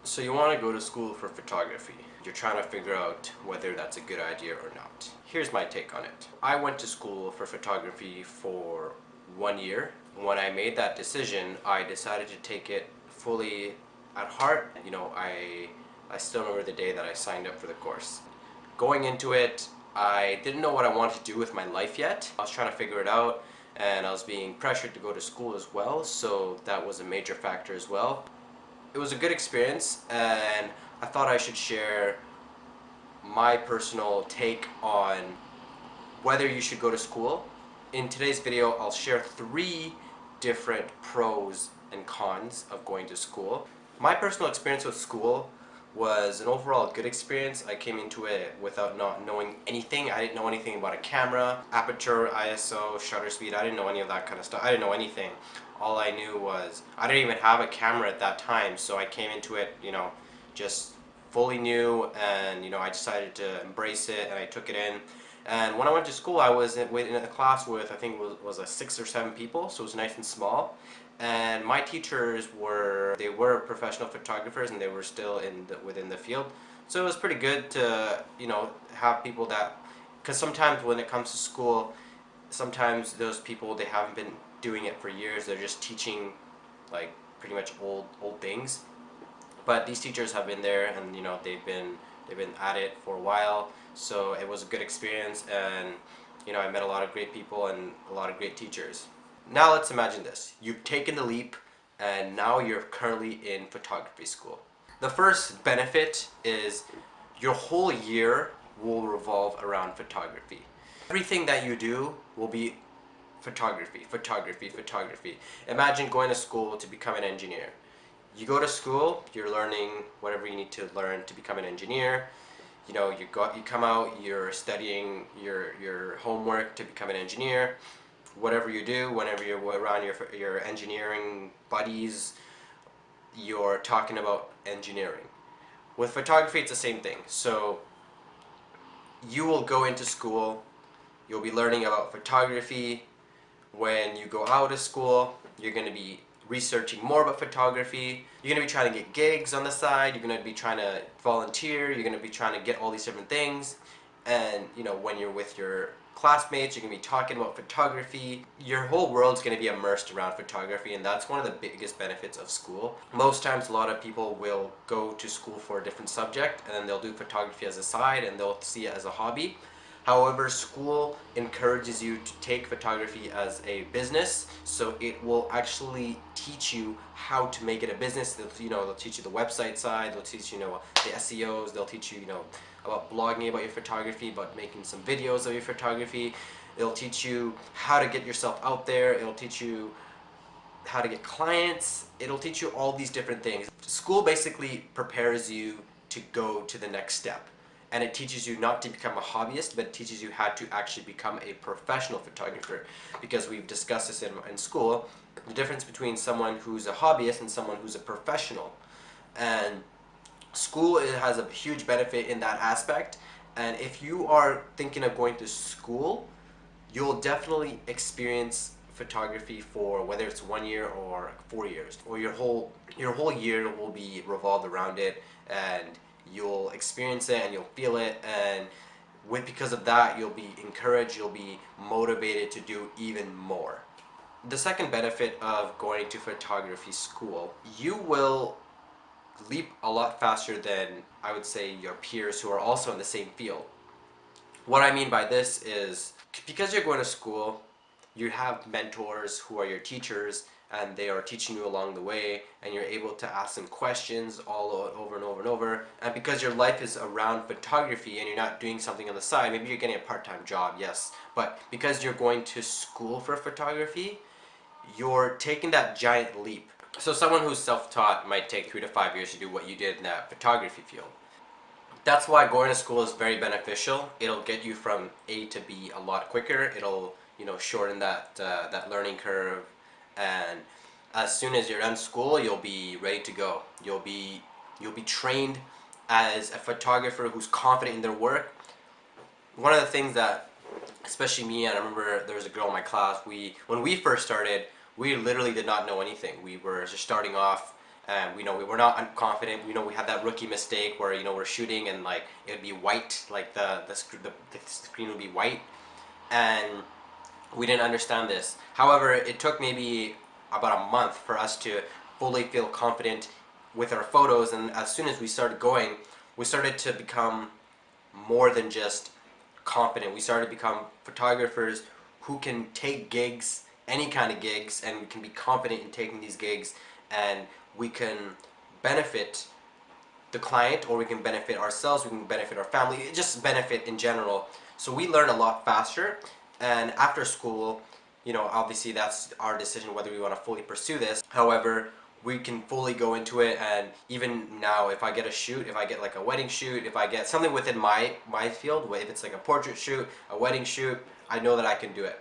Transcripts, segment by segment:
So you want to go to school for photography. You're trying to figure out whether that's a good idea or not. Here's my take on it. I went to school for photography for 1 year. When I made that decision, I decided to take it fully at heart. I still remember the day that I signed up for the course. Going into it, I didn't know what I wanted to do with my life yet. I was trying to figure it out, and I was being pressured to go to school as well, so that was a major factor as well. It was a good experience, and I thought I should share my personal take on whether you should go to school. In today's video, I'll share 3 different pros and cons of going to school. My personal experience with school was an overall good experience. I came into it without not knowing anything. I didn't know anything about a camera, aperture, ISO, shutter speed. I didn't know any of that kind of stuff. I didn't know anything. All I knew was I didn't even have a camera at that time, so I came into it, just fully new, and I decided to embrace it, and I took it in. And when I went to school, I was in a class with, I think it was 6 or 7 people, so it was nice and small. And my teachers were professional photographers, and they were still within the field. So it was pretty good to have people that, because sometimes when it comes to school, sometimes those people, they haven't been doing it for years. They're just teaching like pretty much old things. But these teachers have been there, and they've been at it for a while. So it was a good experience, and I met a lot of great people and a lot of great teachers. Now let's imagine this. You've taken the leap, and now you're currently in photography school. The first benefit is your whole year will revolve around photography. Everything that you do will be photography, photography, photography. Imagine going to school to become an engineer. You go to school, you're learning whatever you need to learn to become an engineer. You come out, you're studying your homework to become an engineer. Whatever you do, whenever you're around your engineering buddies, you're talking about engineering. With photography, it's the same thing. So you will go into school, you'll be learning about photography. When you go out of school, you're going to be researching more about photography. You're going to be trying to get gigs on the side. You're going to be trying to volunteer. You're going to be trying to get all these different things. And when you're with your classmates, you're going to be talking about photography. Your whole world's going to be immersed around photography, and that's one of the biggest benefits of school. Most times a lot of people will go to school for a different subject, and then they'll do photography as a side, and they'll see it as a hobby. However, school encourages you to take photography as a business, so it will actually teach you how to make it a business. They'll teach you the website side, they'll teach you, the SEOs, they'll teach you, about blogging about your photography, about making some videos of your photography. It'll teach you how to get yourself out there. It'll teach you how to get clients. It'll teach you all these different things. School basically prepares you to go to the next step. And it teaches you not to become a hobbyist, but it teaches you how to actually become a professional photographer. Because we've discussed this in school, the difference between someone who's a hobbyist and someone who's a professional. And school, it has a huge benefit in that aspect. And if you are thinking of going to school, you'll definitely experience photography for whether it's 1 year or 4 years, or your whole year will be revolved around it, and you'll experience it and you'll feel it, and because of that, you'll be encouraged, you'll be motivated to do even more. The second benefit of going to photography school, you will leap a lot faster than, I would say, your peers who are also in the same field. What I mean by this is, because you're going to school, you have mentors who are your teachers, and they are teaching you along the way, and you're able to ask them questions all over and over and over. And because your life is around photography and you're not doing something on the side, maybe you're getting a part-time job, yes, but because you're going to school for photography, you're taking that giant leap. So someone who's self-taught might take 3 to 5 years to do what you did in that photography field. That's why going to school is very beneficial. It'll get you from A to B a lot quicker. It'll shorten that learning curve, and as soon as you're done school, you'll be ready to go. You'll be trained as a photographer who's confident in their work. One of the things that, especially me, and I remember there was a girl in my class, when we first started, we literally did not know anything. We were just starting off, and we were not confident. We had that rookie mistake where we're shooting and like it would be white, like the screen would be white, and we didn't understand this. However, it took maybe about a month for us to fully feel confident with our photos, and as soon as we started going, we started to become more than just confident. We started to become photographers who can take gigs, any kind of gigs, and we can be confident in taking these gigs, and we can benefit the client, or we can benefit ourselves, we can benefit our family, just benefit in general. So we learn a lot faster, and after school, obviously that's our decision whether we want to fully pursue this. However, we can fully go into it, and even now, if I get a shoot, if I get like a wedding shoot, if I get something within my field, if it's like a portrait shoot, a wedding shoot, I know that I can do it.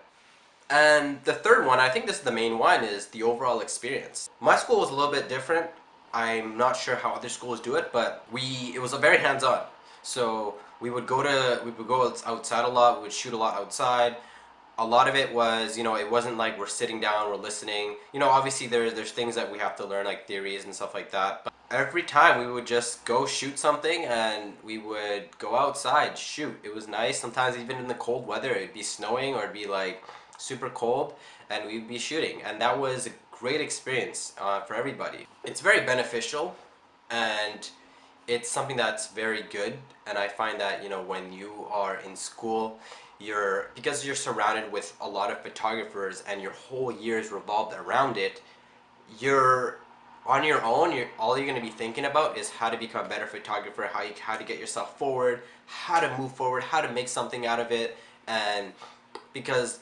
And the third one, I think this is the main one, is the overall experience. My school was a little bit different. I'm not sure how other schools do it, but it was a very hands-on. So we would go outside a lot. We would shoot a lot outside. A lot of it was, it wasn't like we're sitting down, we're listening. Obviously there's things that we have to learn, like theories and stuff like that. But every time we would just go shoot something, and we would go outside, shoot. It was nice. Sometimes even in the cold weather, it'd be snowing or it'd be like super cold, and we'd be shooting. And that was a great experience for everybody. It's very beneficial, and it's something that's very good. And I find that when you are in school, because you're surrounded with a lot of photographers and your whole year is revolved around it, you're on your own. All you're going to be thinking about is how to become a better photographer, how to get yourself forward, how to move forward, how to make something out of it. And because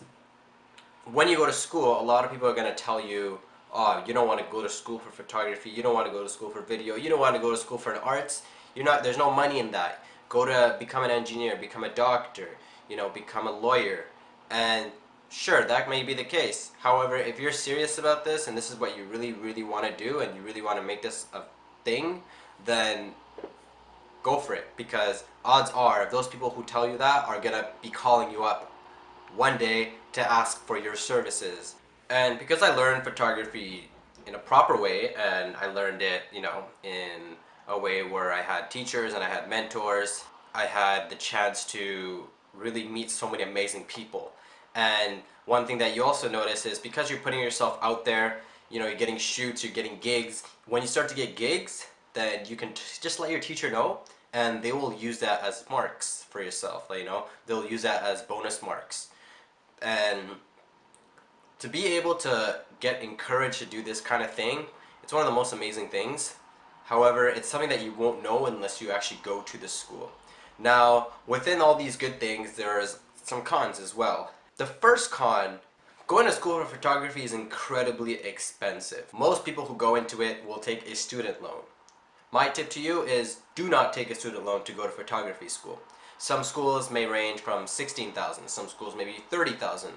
when you go to school, a lot of people are going to tell you, oh, you don't want to go to school for photography, you don't want to go to school for video, you don't want to go to school for the arts, there's no money in that. Go to become an engineer, become a doctor, become a lawyer. And sure, that may be the case. However, if you're serious about this, and this is what you really, really want to do, and you really want to make this a thing, then go for it. Because odds are, those people who tell you that are going to be calling you up one day to ask for your services. And because I learned photography in a proper way, and I learned it, in a way where I had teachers and I had mentors, I had the chance to really meet so many amazing people. And one thing that you also notice is, because you're putting yourself out there, you're getting shoots, you're getting gigs. When you start to get gigs, then you can just let your teacher know, and they will use that as marks for yourself. They'll use that as bonus marks. And to be able to get encouraged to do this kind of thing, it's one of the most amazing things. However, it's something that you won't know unless you actually go to the school. Now, within all these good things, there's some cons as well. The first con, going to school for photography is incredibly expensive. Most people who go into it will take a student loan. My tip to you is, do not take a student loan to go to photography school. Some schools may range from $16,000, some schools maybe $30,000.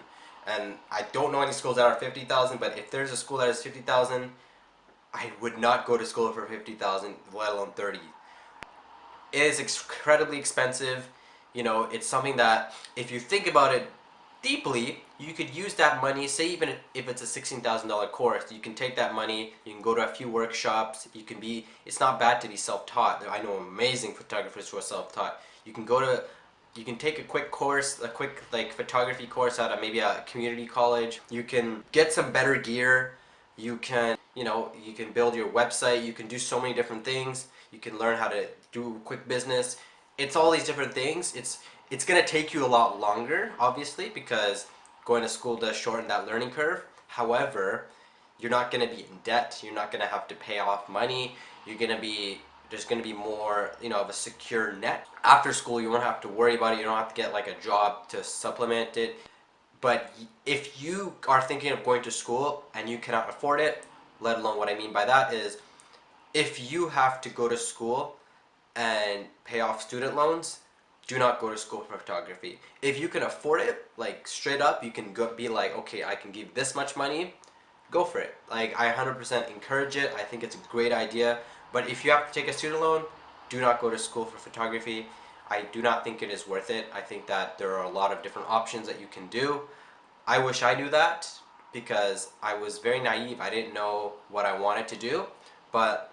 And I don't know any schools that are $50,000, but if there's a school that is $50,000, I would not go to school for $50,000, let alone $30,000. It is incredibly expensive. It's something that, if you think about it deeply, you could use that money, say even if it's a $16,000 course, you can take that money, you can go to a few workshops, it's not bad to be self-taught. I know amazing photographers who are self-taught. You can take a quick course, a quick photography course at maybe a community college. You can get some better gear. You can build your website. You can do so many different things. You can learn how to do quick business. It's all these different things. It's gonna take you a lot longer, obviously, because going to school does shorten that learning curve. However, you're not gonna be in debt. You're not gonna have to pay off money. There's going to be more, of a secure net. After school, you won't have to worry about it. You don't have to get like a job to supplement it. But if you are thinking of going to school and you cannot afford it, let alone, what I mean by that is, if you have to go to school and pay off student loans, do not go to school for photography. If you can afford it, like straight up, you can be like, okay, I can give this much money, go for it. Like, I 100% encourage it. I think it's a great idea. But if you have to take a student loan, do not go to school for photography. I do not think it is worth it. I think that there are a lot of different options that you can do. I wish I knew that, because I was very naive. I didn't know what I wanted to do. but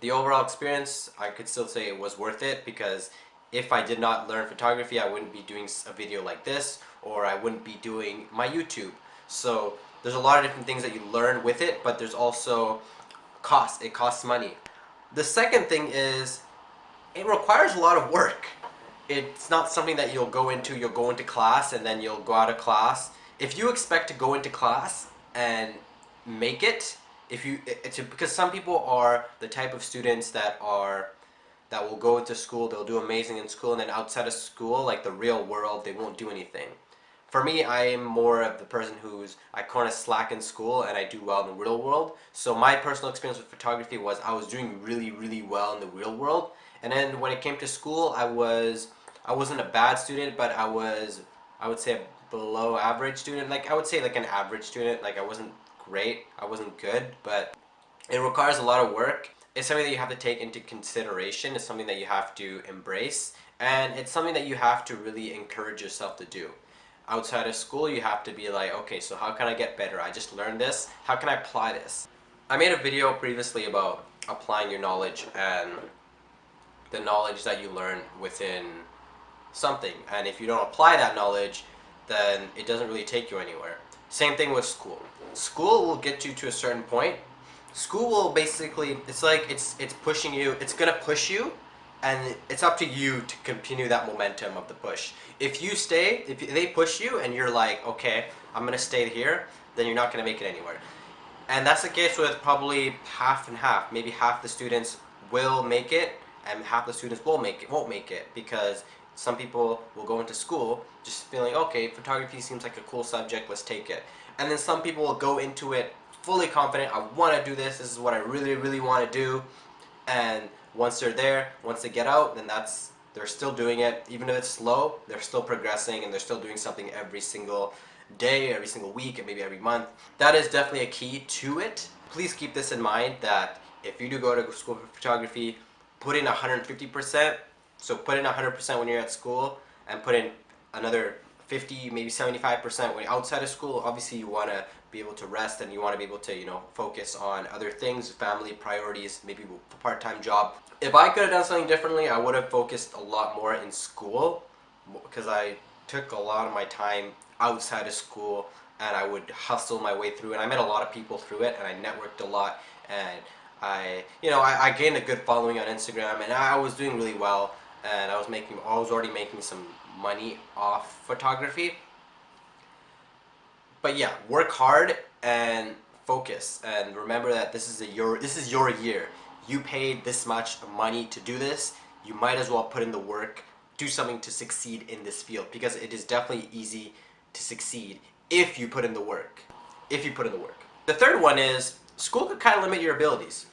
the overall experience, I could still say it was worth it, because if I did not learn photography, I wouldn't be doing a video like this, or I wouldn't be doing my YouTube. So there's a lot of different things that you learn with it, but there's also cost. It costs money. The second thing is, it requires a lot of work. It's not something that you'll go into class and then you'll go out of class. If you expect to go into class and make it, because some people are the type of students that will go into school, they'll do amazing in school, and then outside of school, like the real world, they won't do anything. For me, I am more of the person I kind of slack in school and I do well in the real world. So my personal experience with photography was I was doing really, really well in the real world. And then when it came to school, I wasn't a bad student, but I would say a below average student. Like I would say like an average student. Like I wasn't great, I wasn't good, but it requires a lot of work. It's something that you have to take into consideration. It's something that you have to embrace, and it's something that you have to really encourage yourself to do. Outside of school, you have to be like, okay, so how can I get better? I just learned this. How can I apply this? I made a video previously about applying your knowledge and the knowledge that you learn within something. And if you don't apply that knowledge, then it doesn't really take you anywhere. Same thing with school. School will get you to a certain point. School will basically, it's like it's pushing you. It's gonna push you, and it's up to you to continue that momentum of the push. If they push you and you're like, okay, I'm gonna stay here, then you're not gonna make it anywhere. And that's the case with probably half and half. Maybe half the students will make it, and half the students won't make it, because some people will go into school just feeling, okay, photography seems like a cool subject, let's take it. And then some people will go into it fully confident, I want to do this is what I really, really want to do. And once they're there, once they get out, then they're still doing it. Even if it's slow, they're still progressing, and they're still doing something every single day, every single week, and maybe every month. That is definitely a key to it. Please keep this in mind, that if you do go to school for photography, put in 150%. So put in 100% when you're at school, and put in another 50, maybe 75% when you're outside of school. Obviously, you want to be able to rest, and you want to be able to, focus on other things, family, priorities, maybe a part-time job. If I could have done something differently, I would have focused a lot more in school, because I took a lot of my time outside of school, and I would hustle my way through, and I met a lot of people through it, and I networked a lot, and I gained a good following on Instagram, and I was doing really well, and I was already making some money off photography. But yeah, work hard and focus, and remember that this is your year. You paid this much money to do this. You might as well put in the work, do something to succeed in this field, because it is definitely easy to succeed if you put in the work. The third one is, school could kind of limit your abilities.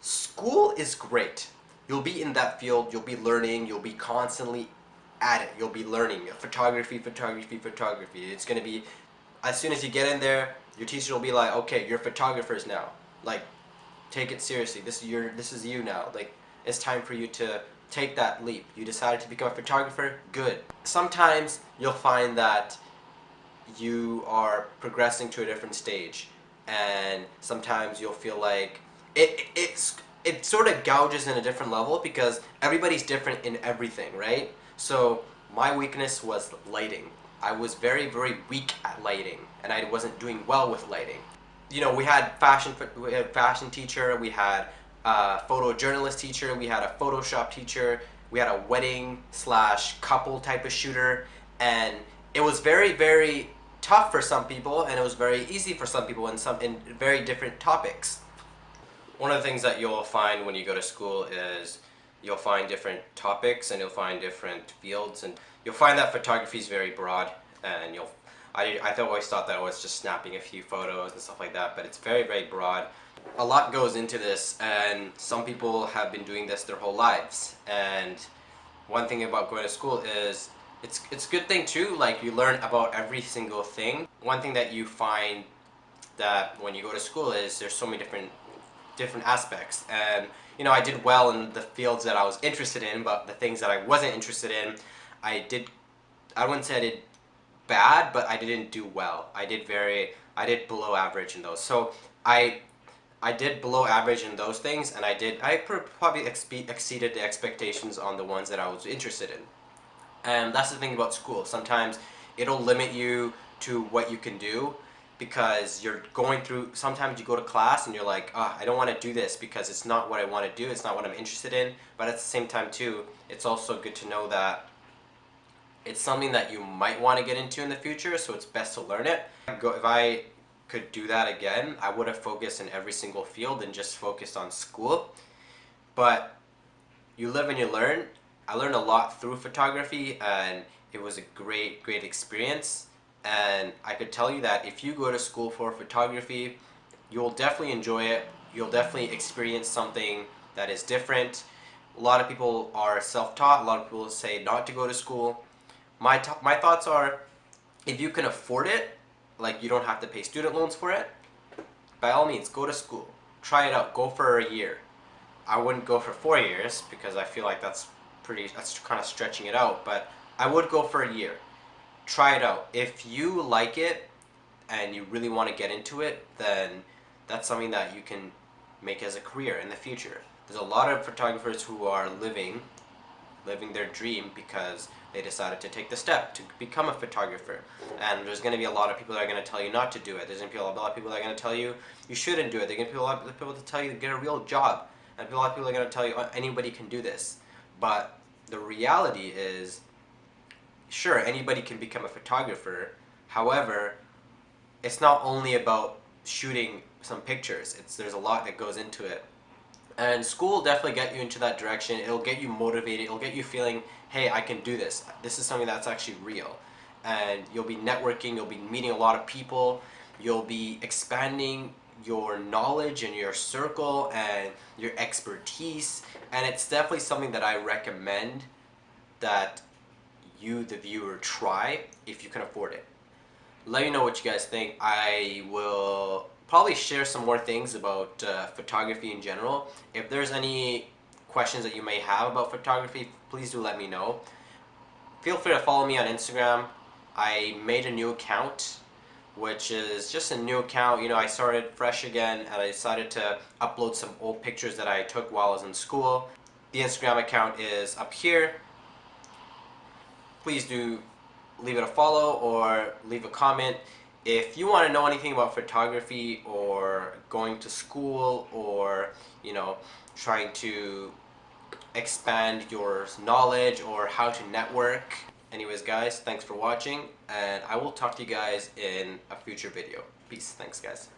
School is great. You'll be in that field, you'll be learning, you'll be constantly at it, you'll be learning photography. It's going to be, as soon as you get in there, your teacher will be like, okay, you're photographers now. Like, take it seriously. This is you now. Like, it's time for you to take that leap. You decided to become a photographer? Good. Sometimes you'll find that you are progressing to a different stage, and sometimes you'll feel like it sort of gouges in a different level, because everybody's different in everything, right? So my weakness was lighting. I was very, very weak at lighting, and I wasn't doing well with lighting. We had fashion teacher, we had a photojournalist teacher, we had a Photoshop teacher, we had a wedding / couple type of shooter, and it was very, very tough for some people, and it was very easy for some people in very different topics. One of the things that you'll find when you go to school is you'll find different topics, and you'll find different fields, and you'll find that photography is very broad, and I always thought that I was just snapping a few photos and stuff like that, but it's very, very broad. A lot goes into this, and some people have been doing this their whole lives. And one thing about going to school is it's a good thing too, like you learn about every single thing. One thing that you find that when you go to school is there's so many different aspects, and I did well in the fields that I was interested in, but the things that I wasn't interested in, I wouldn't say I did bad, but I didn't do well. I did below average in those. So I I did below average in those things, and probably exceeded the expectations on the ones that I was interested in. And that's the thing about school. Sometimes it'll limit you to what you can do because you're going through, sometimes you go to class and you're like, I don't want to do this because it's not what I want to do, it's not what I'm interested in. But at the same time too, it's also good to know that it's something that you might want to get into in the future, so it's best to learn it. If I could do that again, I would have focused in every single field and just focused on school. But you live and you learn. I learned a lot through photography, and it was a great experience. And I could tell you that if you go to school for photography, you'll definitely enjoy it. You'll definitely experience something that is different. A lot of people are self-taught. A lot of people say not to go to school. My thoughts are, if you can afford it, like you don't have to pay student loans for it, by all means go to school. Try it out. Go for a year. I wouldn't go for 4 years because I feel like that's kind of stretching it out, but I would go for a year. Try it out. If you like it and you really want to get into it, then that's something that you can make as a career in the future. There's a lot of photographers who are living their dream because they decided to take the step to become a photographer. And there's going to be a lot of people that are going to tell you not to do it. There's going to be a lot of people that are going to tell you you shouldn't do it. There's going to be a lot of people to tell you to get a real job. And a lot of people are going to tell you anybody can do this. But the reality is, sure, anybody can become a photographer. However, it's not only about shooting some pictures. There's a lot that goes into it. And school will definitely get you into that direction. It'll get you motivated. It'll get you feeling, hey, I can do this. This is something that's actually real. And you'll be networking. You'll be meeting a lot of people. You'll be expanding your knowledge and your circle and your expertise. And it's definitely something that I recommend that you, the viewer, try if you can afford it. Let me know what you guys think. I will probably share some more things about photography in general. If there's any questions that you may have about photography, please do let me know. Feel free to follow me on Instagram. I made a new account, which is just a new account. You know, I started fresh again and I decided to upload some old pictures that I took while I was in school. The Instagram account is up here. Please do leave it a follow or leave a comment. If you want to know anything about photography or going to school or, you know, trying to expand your knowledge or how to network. Anyways guys, thanks for watching, and I will talk to you guys in a future video. Peace. Thanks guys.